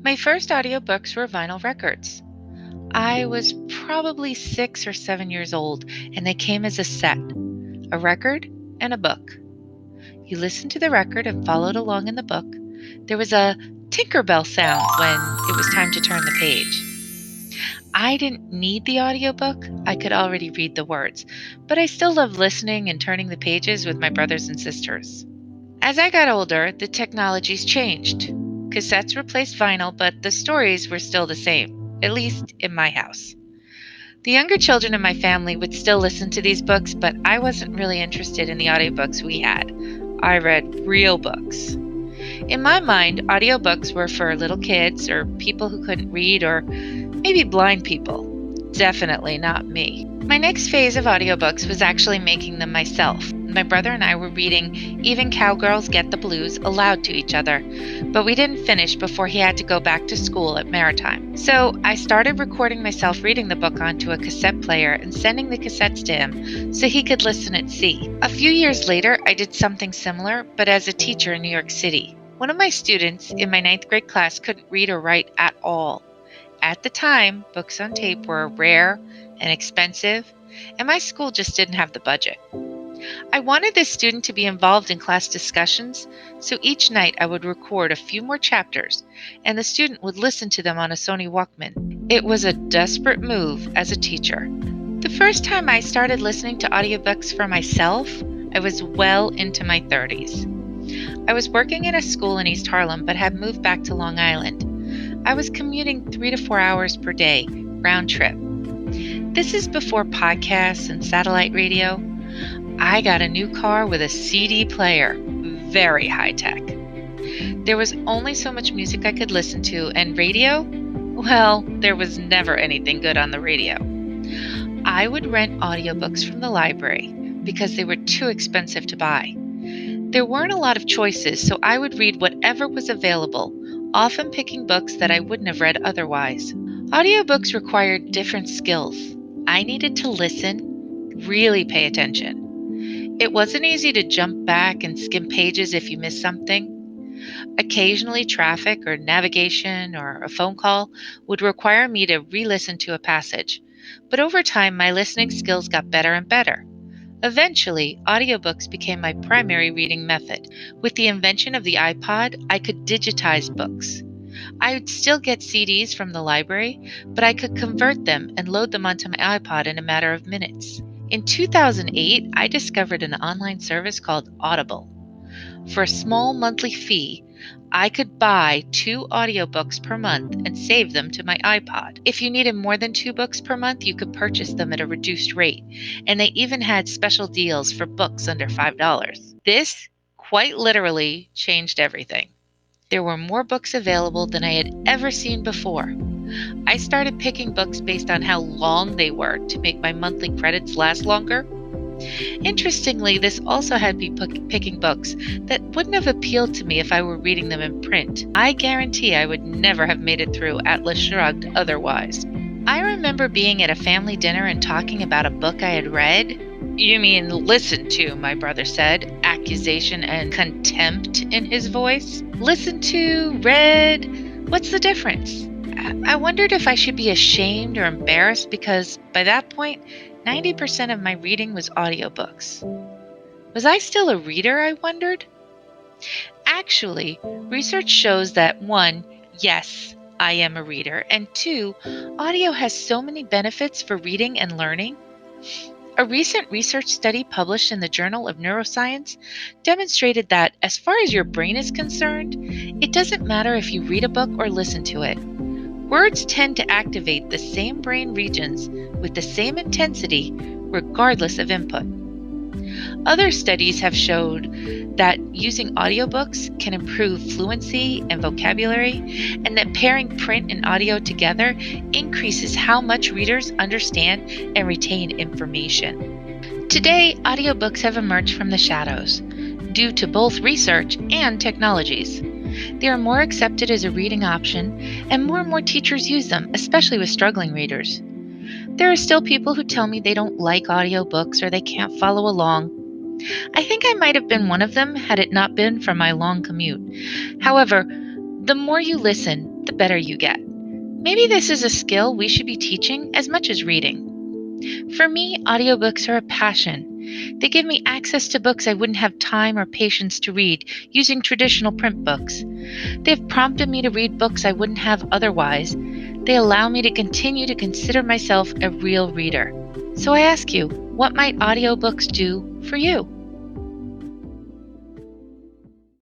My first audiobooks were vinyl records. I was probably 6 or 7 years old, and they came as a set, a record and a book. You listened to the record and followed along in the book. There was a Tinkerbell sound when it was time to turn the page. I didn't need the audiobook. I could already read the words, but I still loved listening and turning the pages with my brothers and sisters. As I got older, the technologies changed. Cassettes replaced vinyl, but the stories were still the same, at least in my house. The younger children in my family would still listen to these books, but I wasn't really interested in the audiobooks we had. I read real books. In my mind, audiobooks were for little kids or people who couldn't read or maybe blind people. Definitely not me. My next phase of audiobooks was actually making them myself. My brother and I were reading Even Cowgirls Get the Blues aloud to each other, but we didn't finish before he had to go back to school at Maritime. So I started recording myself reading the book onto a cassette player and sending the cassettes to him so he could listen at sea. A few years later, I did something similar, but as a teacher in New York City. One of my students in my 9th grade class couldn't read or write at all. At the time, books on tape were rare and expensive, and my school just didn't have the budget. I wanted this student to be involved in class discussions, so each night I would record a few more chapters, and the student would listen to them on a Sony Walkman. It was a desperate move as a teacher. The first time I started listening to audiobooks for myself, I was well into my 30s. I was working in a school in East Harlem, but had moved back to Long Island. I was commuting 3 to 4 hours per day, round trip. This is before podcasts and satellite radio. I got a new car with a CD player, very high tech. There was only so much music I could listen to, and radio? Well, there was never anything good on the radio. I would rent audiobooks from the library because they were too expensive to buy. There weren't a lot of choices, so I would read whatever was available, often picking books that I wouldn't have read otherwise. Audiobooks required different skills. I needed to listen, really pay attention. It wasn't easy to jump back and skim pages if you missed something. Occasionally, traffic or navigation or a phone call would require me to re-listen to a passage. But over time, my listening skills got better and better. Eventually, audiobooks became my primary reading method. With the invention of the iPod, I could digitize books. I would still get CDs from the library, but I could convert them and load them onto my iPod in a matter of minutes. In 2008, I discovered an online service called Audible. For a small monthly fee, I could buy 2 audiobooks per month and save them to my iPod. If you needed more than 2 books per month, you could purchase them at a reduced rate, and they even had special deals for books under $5. This quite literally changed everything. There were more books available than I had ever seen before. I started picking books based on how long they were to make my monthly credits last longer. Interestingly, this also had me picking books that wouldn't have appealed to me if I were reading them in print. I guarantee I would never have made it through Atlas Shrugged otherwise. I remember being at a family dinner and talking about a book I had read. "You mean listened to," my brother said, accusation and contempt in his voice. "Listened to, read, what's the difference?" I wondered if I should be ashamed or embarrassed because by that point, 90% of my reading was audiobooks. Was I still a reader, I wondered? Actually, research shows that 1, yes, I am a reader, and 2, audio has so many benefits for reading and learning. A recent research study published in the Journal of Neuroscience demonstrated that, as far as your brain is concerned, it doesn't matter if you read a book or listen to it. Words tend to activate the same brain regions with the same intensity regardless of input. Other studies have showed that using audiobooks can improve fluency and vocabulary, and that pairing print and audio together increases how much readers understand and retain information. Today, audiobooks have emerged from the shadows due to both research and technologies. They are more accepted as a reading option, and more teachers use them, especially with struggling readers. There are still people who tell me they don't like audiobooks or they can't follow along. I think I might have been one of them had it not been for my long commute. However, the more you listen, the better you get. Maybe this is a skill we should be teaching as much as reading. For me, audiobooks are a passion. They give me access to books I wouldn't have time or patience to read using traditional print books. They've prompted me to read books I wouldn't have otherwise. They allow me to continue to consider myself a real reader. So I ask you, what might audiobooks do for you?